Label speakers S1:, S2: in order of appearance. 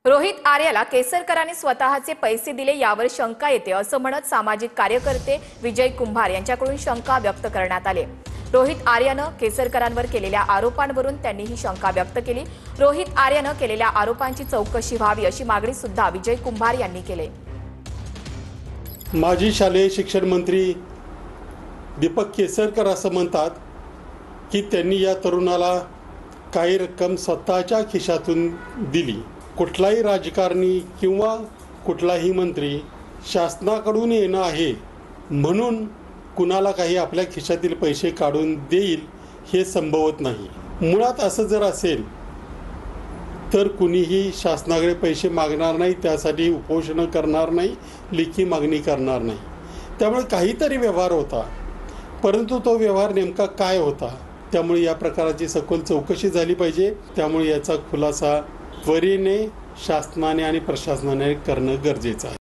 S1: रोहित आर्याला केसरकरांनी स्वतःचे पैसे दिले यावर शंका येते असं म्हणत सामाजिक कार्यकर्ते विजय कुंभार यांच्याकडून शंका व्यक्त करण्यात आली। रोहित आर्यानं केसरकरांवर केलेल्या आरोपांवरून त्यांनी ही शंका व्यक्त केली। रोहित आर्यानं केलेल्या आरोपांची चौकशी व्हावी अशी मागणी सुद्धा विजय कुंभार यांनी केली।
S2: माजी शालेय शिक्षण मंत्री दीपक केसरकर असं म्हणतात की त्यांनी या तरुणाला काही रक्कम स्वतःच्या खिशातून दिली। कुठलाही राजकारणी किंवा कुठलाही मंत्री शासनाकडून येणं आहे म्हणून कुणाला काही आपल्या खिशातील पैसे काढून देईल हे संभवत नाही। मुळात असं जर असेल तर कुणीही शासनाकडे पैसे मागणार नाही, त्यासाठी उपोषण करणार नाही, लेखी मागणी करणार नाही। त्यामुळे काहीतरी व्यवहार होता, परंतु तो व्यवहार नेमका काय होता, त्यामुळे या प्रकाराची सखोल चौकशी झाली पाहिजे। त्यामुळे याचा खुलासा त्वरेने शासनाने आणि प्रशासनाने करणं गरजेचं आहे।